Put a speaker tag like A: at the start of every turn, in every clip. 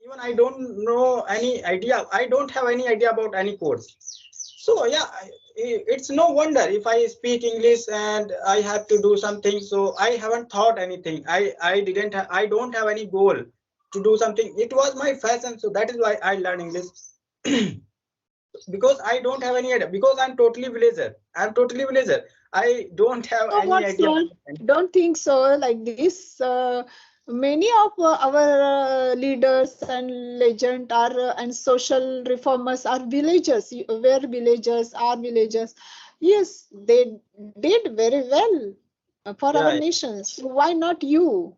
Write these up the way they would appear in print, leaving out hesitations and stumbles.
A: even I don't know any idea. I don't have any idea about any codes. So yeah, it's no wonder if I speak English and I have to do something. So I haven't thought anything. I don't have any goal to do something. It was my fashion, so that is why I learn English. Because I don't have any idea. Because I'm totally villager. I'm totally villager. I don't have
B: So
A: any
B: what,
A: idea.
B: sir? Don't think so. Like this, many of our leaders and legend are and social reformers are villagers. Were villagers, are villagers. Yes, they did very well for our
A: Yeah,
B: nations. So why not you?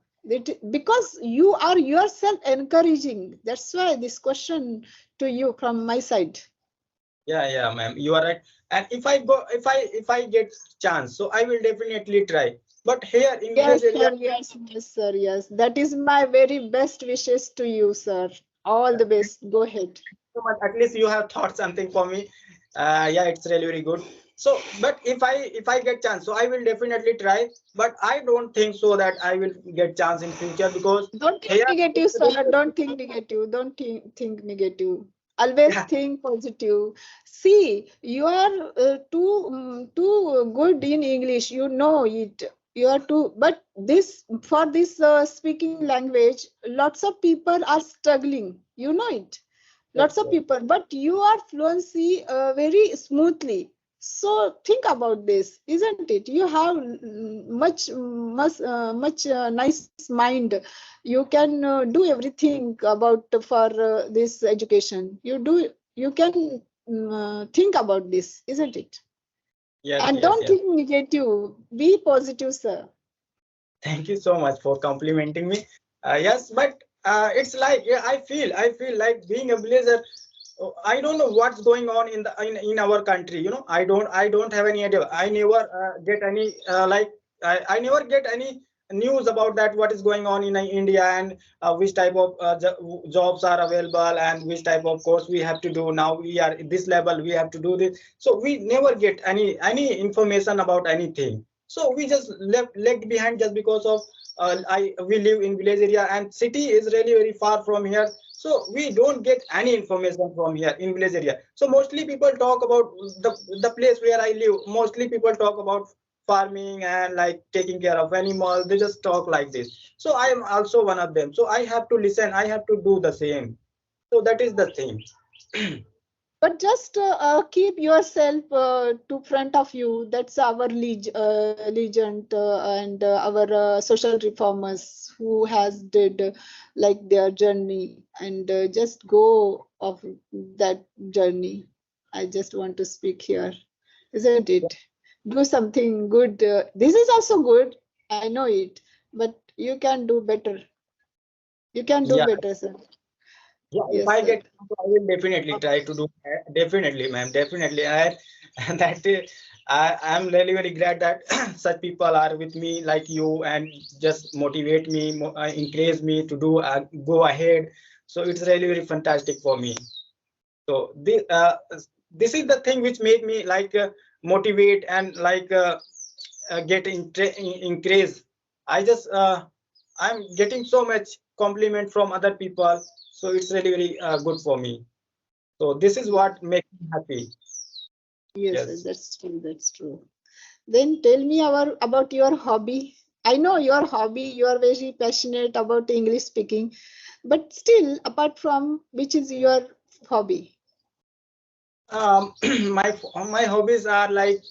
B: Because you are yourself encouraging. That's why this question to you from my side.
A: yeah, ma'am. You are right. And if I go, if I get chance, so I will definitely try. But here in village
B: Yes,
A: area,
B: sir. Yes, yes, sir. Yes, that is my very best wishes to you, sir. All the best. Go ahead.
A: so much, at least you have thought something for me. Yeah, it's really very good. So but if I get chance, so I will definitely try, but I don't think so that I will get chance in future, because
B: Don't think
A: here
B: negative, sir. Don't think negative. Don't think negative. Always
A: yeah,
B: think positive. See, you are too good in English. You know it. You are too. But this for this speaking language, lots of people are struggling. You know it.
A: yes,
B: Lots of
A: yes.
B: people. But you are fluency very smoothly. So think about this, isn't it? You have much nice mind. You can do everything about for this education. You can think about this, isn't it?
A: Yes,
B: And
A: yes,
B: don't
A: yes.
B: think negative. Be positive, sir.
A: Thank you so much for complimenting me. Yes, but it's like, yeah, I feel like being a villager. I don't know what's going on in our country. I don't have any idea. I never get any I never get any news about that, what is going on in India, and which type of jobs are available, and which type of course we have to do. Now we are at this level, we have to do this. So we never get any information about anything. So we just left behind, just because of I we live in village area, and city is really very far from here. So we don't get any information from here in village area. So mostly people talk about the place where I live. Mostly people talk about farming and like taking care of animals. They just talk like this. So I am also one of them. So I have to listen. I have to do the same. So that is the thing.
B: But just keep yourself to front of you. That's our legend and our social reformers who has did like their journey, and just go of that journey. I just want to speak here, isn't it? Do something good. This is also good. I know it, but you can do better. You can do
A: Yeah.
B: better, sir.
A: Yeah, if
B: Yes,
A: I
B: sir.
A: get chance, I will definitely try to do definitely, ma'am, definitely. And that I'm really very glad that such people are with me like you, and just motivate me, encourage me to do go ahead. So it's really very fantastic for me. So this is the thing which make me like motivate and like get increase. I just I'm getting so much compliment from other people, so it's really very good for me. So this is what makes me happy.
B: Yes, sir,
A: Yes.
B: that's true. That's true. Then tell me about your hobby. I know your hobby, you are very passionate about English speaking, but still, apart from which is your hobby?
A: My my hobbies are like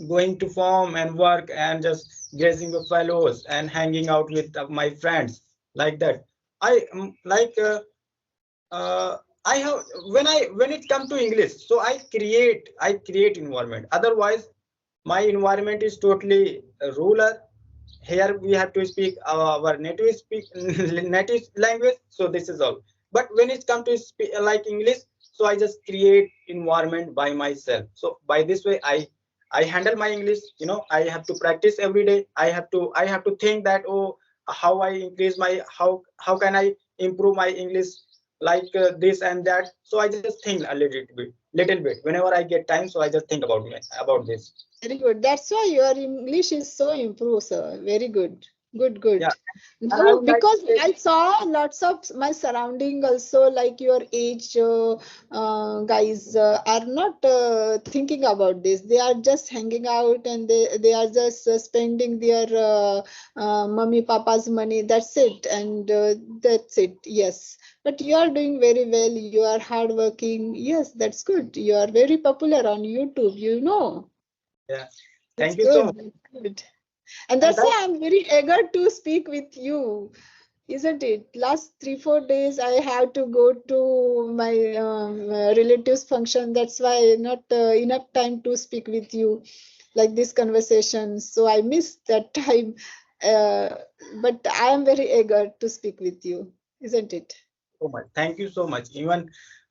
A: going to farm and work, and just grazing with fellows and hanging out with my friends, like that. I like uh, I have when it comes to English, so I create environment. Otherwise, my environment is totally rural. Here we have to speak our native language. So this is all. But when it comes to speak like English, so I just create environment by myself. So by this way, I handle my English. I have to practice every day. I have to think that, oh, how I increase my how can I improve my English, like this and that. So I just think a little bit whenever I get time. So I just think about this.
B: Very good. That's why your English is so improved, sir. Very good. Good,
A: Yeah,
B: good.
A: and I
B: Now,
A: would like to
B: because
A: say,
B: I saw lots of my surrounding also, like your age guys are not thinking about this. They are just hanging out and they are just spending their mummy papa's money. That's it, and that's it. Yes, but you are doing very well. You are hardworking. Yes, that's good. You are very popular on YouTube. You know,
A: yeah,
B: it's
A: thank you so
B: good.
A: much.
B: That's good. And
A: And
B: that's
A: that,
B: why I'm very eager to speak with you, isn't it? Last 3, 4 days, I have to go to my relatives' function. That's why not enough time to speak with you like this conversation. So I missed that time. Uh, but I am very eager to speak with you, isn't it?
A: so much. Thank you so much. Even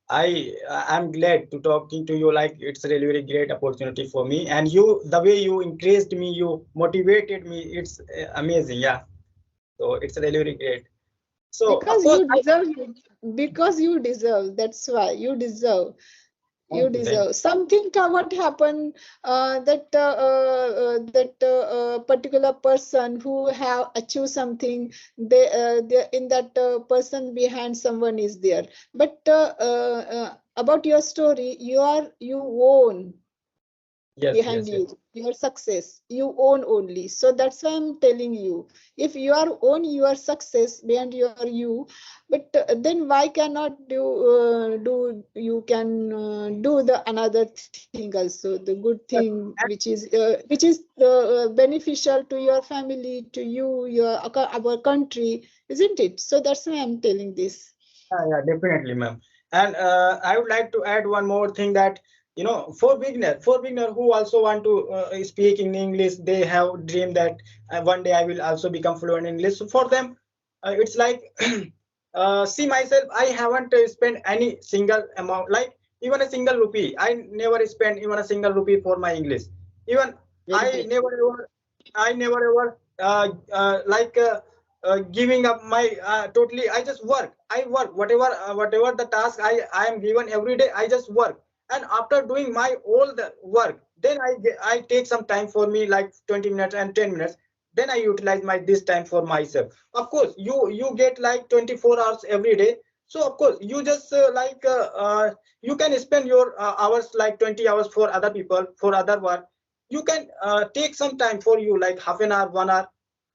A: I'm glad to talking to you. Like it's really very great opportunity for me. And you, the way you encouraged me, you motivated me. It's amazing. Yeah. So it's really very great. So of
B: Because
A: course,
B: you deserve it. Because you deserve. That's why you deserve. You
A: thank you, thank
B: deserve something. What happened that particular person who have achieved something, they in that person behind someone is there, but about your story, you own
A: you. Yes,
B: behind
A: yes, yes.
B: you your success, you own only. So that's why I'm telling you, if you are own your success behind your you, but then why cannot do you can do the another thing also, the good
A: Yes.
B: thing which is beneficial to your family, to you, your our country, isn't it? So that's why I'm telling this.
A: Yeah, definitely, ma'am. And I would like to add one more thing that for beginner who also want to speak in English, they have dream that one day I will also become fluent in English. So for them, it's like see myself. I haven't spent any single amount, like even a single rupee. I never spent even a single rupee for my English. Even
B: Very
A: I
B: good.
A: never ever, I never ever giving up my totally. I just work. I work whatever the task I am given every day. I just work, and after doing my all the work, then I take some time for me, like 20 minutes and 10 minutes. Then I utilize my this time for myself. Of course, you get like 24 hours every day. So of course you just you can spend your hours like 20 hours for other people, for other work. You can take some time for you, like half an hour, 1 hour,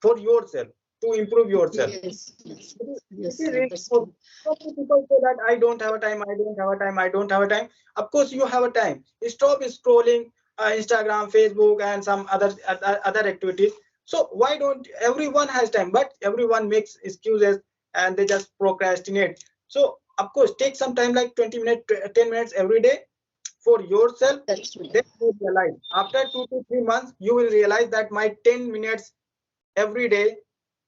A: for yourself, to improve yourself.
B: Yes, yes, yes,
A: It
B: sir,
A: is really
B: that's true.
A: important. So many people say that I don't have a time, I don't have a time, I don't have a time. Of course, you have a time. Stop scrolling Instagram, Facebook, and some other activities. So why don't everyone has time, but everyone makes excuses and they just procrastinate. So of course, take some time, like 20 minutes, 10 minutes every day for yourself.
B: That's true.
A: Then you realize after 2 to 3 months, you will realize that my 10 minutes every day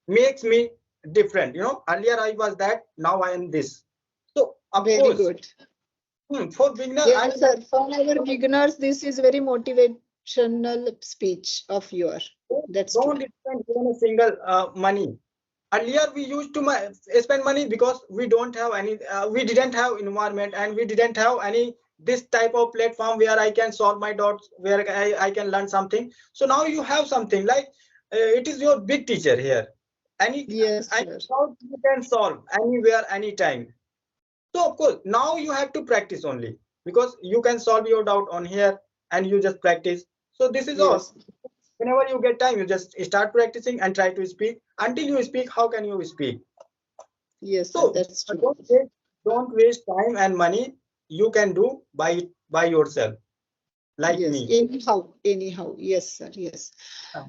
A: makes me different. Earlier I was that, now I am this. So of
B: Very
A: course,
B: good.
A: for beginner I
B: Yes,
A: would like
B: sir. For our beginners, this is very motivational speech of your.
A: to
B: That's true.
A: don't spend even a single money. Earlier we used to spend money because we didn't have environment, and we didn't have any this type of platform where I can solve my dots, where I can learn something. So now you have something like it is your big teacher here.
B: Yes,
A: Any
B: sir.
A: doubt you can solve anywhere, anytime. So of course now you have to practice only, because you can solve your doubt on here and you just practice. So this is all.
B: Yes.
A: Whenever you get time, you just start practicing and try to speak. Until you speak, how can you speak?
B: Yes, sir.
A: So
B: That's true.
A: don't waste time and money. You can do by yourself, like
B: Yes.
A: me.
B: Anyhow, anyhow. Yes, sir. Yes.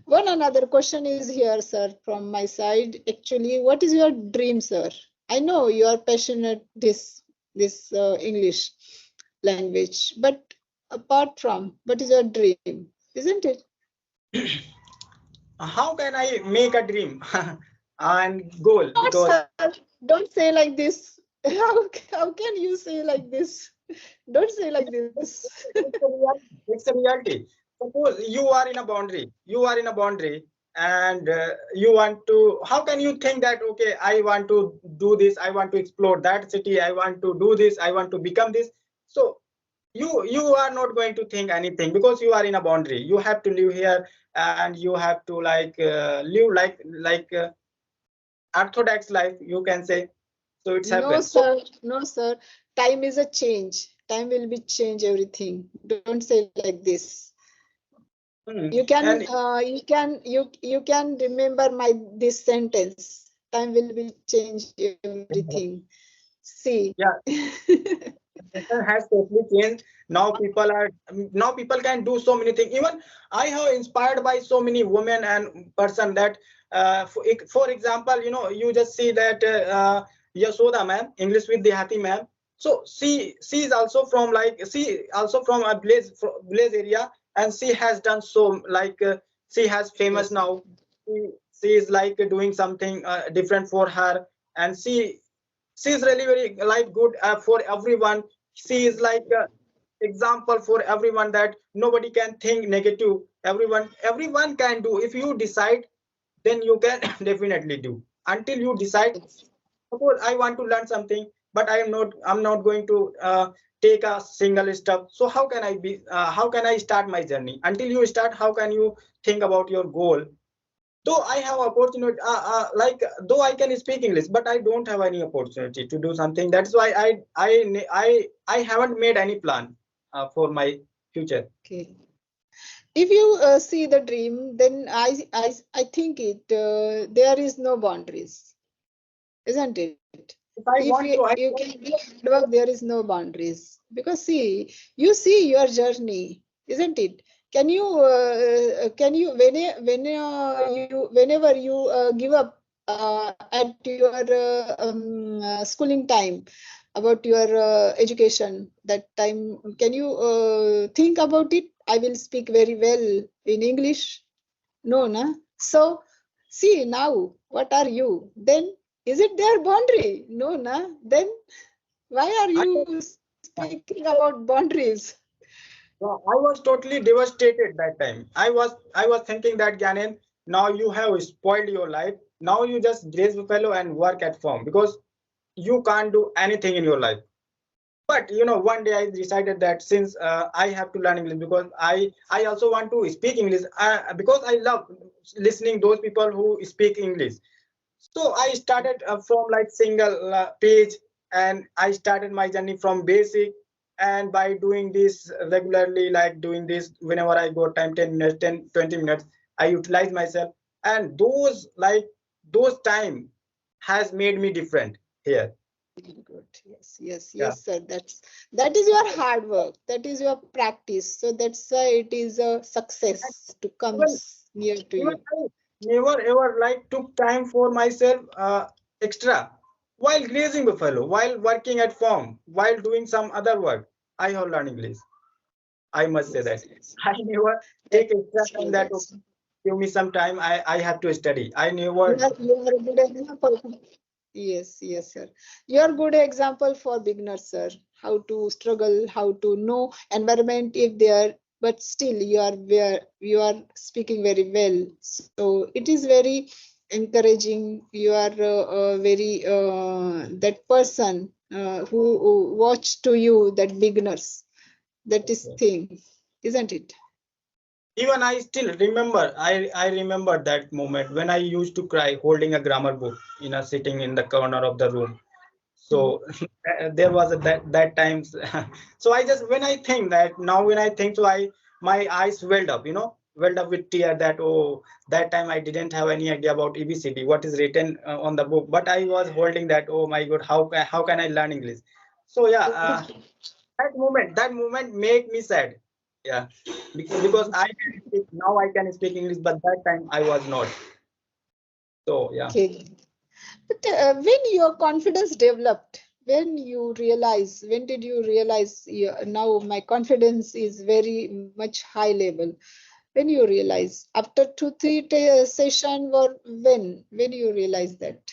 B: One another question is here, sir, from my side. Actually, what is your dream, sir? I know you are passionate this English language, but apart from, what is your dream? Isn't it?
A: How can I make a dream and goal?
B: Not,
A: Because
B: sir. Don't say like this. How can you say like this? Don't say like this.
A: it's a reality. Suppose you are in a boundary. You are in a boundary, and you want to. How can you think that okay, I want to do this. I want to explore that city. I want to do this. I want to become this. So you are not going to think anything because you are in a boundary. You have to live here, and you have to live like orthodox life, you can say. So it's
B: No,
A: happened. So
B: sir. No, sir. Time is a change. Time will be change everything. Don't say like this.
A: and
B: You can remember my this sentence. Time will be change everything. See.
A: yeah, generation has totally changed. Now people can do so many things. Even I have inspired by so many women and person that for example, you just see that Yasoda ma'am, English with Dehati ma'am. So she is also from she also from a village area, and she has done so she has famous
B: Yes.
A: now. She is doing something different for her, and she is really very good for everyone. She is example for everyone that nobody can think negative. Everyone can do. If you decide, then you can definitely do. Until you decide,
B: Yes.
A: suppose I want to learn something, but I'm not going to take a single step. So how can I start my journey? Until you start, how can you think about your goal? Though I have opportunity, though I can speak English, but I don't have any opportunity to do something. That's why I haven't made any plan for my future.
B: Okay. If you see the dream, then I think there is no boundaries, isn't it?
A: If
B: If
A: I want to,
B: you can do hard work, there is no boundaries. Because see, you see your journey, isn't it? Can you whenever you give up at your schooling time about your education, that time, can you think about it? I will speak very well in English. No, na. So, see now, what are you? Then, is it their boundary? No, na. Then, why are
A: I,
B: you speaking about boundaries?
A: I was totally devastated that time. I was thinking that, Gyanen, now you have spoiled your life. Now you just grace fellow and work at firm because you can't do anything in your life. But one day I decided that since I have to learn English, because I also want to speak English, because I love listening those people who speak English. So I started from single page, and I started my journey from basic. And by doing this regularly, like doing this whenever I go time, 10 minutes, 10 20 minutes, I utilize myself. And those time has made me different here.
B: Very good. Yes, yes,
A: Yeah.
B: yes, sir. That is your hard work. That is your practice. So that's why it is a success to
A: even
B: comes near to
A: even
B: you.
A: I never ever took time for myself extra while grazing buffalo, while working at farm, while doing some other work. I have learned English. I must say that
B: Yes, yes.
A: I never take
B: That's
A: extra
B: true.
A: time that,
B: That's
A: okay, give me some time. I have to study. I never.
B: you are a good example. Yes, yes, sir. You are good example for beginners, sir. How to struggle, how to know environment if they are, but still you are where you are speaking very well. So it is very encouraging. You are very that person who watch to you that beginners. That is thing, isn't it?
A: Even I still remember. I remember that moment when I used to cry holding a grammar book, sitting in the corner of the room.
B: Mhm.
A: So there was that times. So I just, when I think that now, when I think, so I my eyes welled up with tear, that, oh, that time I didn't have any idea about EBCD, what is written on the book, but I was holding that, oh my god, how can I learn English? So yeah, that moment make me sad. Yeah, because now I can speak English, but that time I was not. So yeah.
B: Okay. But when your confidence developed, when did you realize now my confidence is very much high level? When you realize after 2 3 session, or when you realize that?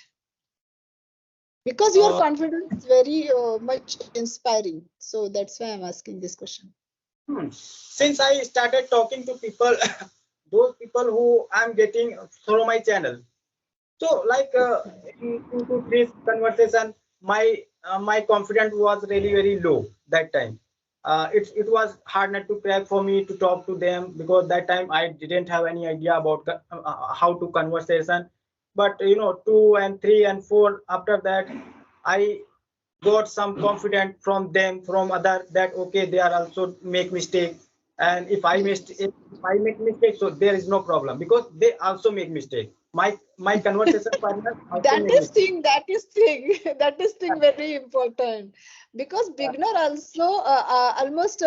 B: Because your
A: Uh,
B: confidence is very much inspiring. So that's why I'm asking this question.
A: Since I started talking to people, those people who I'm getting through my channel. So in 2 to 3 conversation, my confidence was really very low that time. it was hard not to crack for me to talk to them, because that time I didn't have any idea about how to conversation. But 2 and 3 and 4, after that I got some confidence from them, from other, that okay, they are also make mistake. And if I make mistake, so there is no problem, because they also make mistake. My conversation partner also
B: That
A: make
B: is
A: mistake.
B: thing, that is thing, that is thing very important, because beginner also almost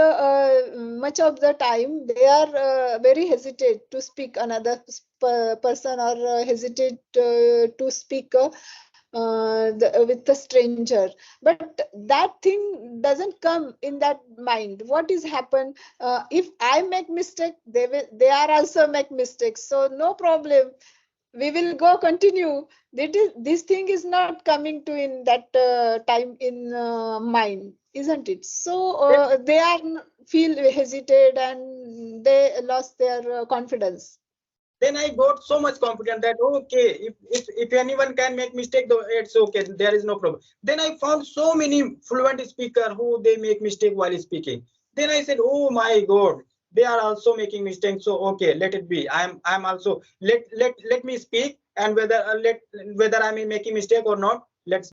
B: much of the time they are very hesitate to speak another person, or hesitate to speak with a stranger. But that thing doesn't come in that mind. What is happen, if I make mistake, they are also make mistakes, so no problem, we will go continue. This thing is not coming to in that time in mind, isn't it? So they are feel hesitate, and they lost their confidence.
A: Then I got so much confident that okay, if anyone can make mistake, though it's okay, there is no problem. Then I found so many fluent speaker who they make mistake while speaking. Then I said, oh my god, they are also making mistakes. So okay, let it be. I'm also let me speak, and whether I'm making mistake or not, let's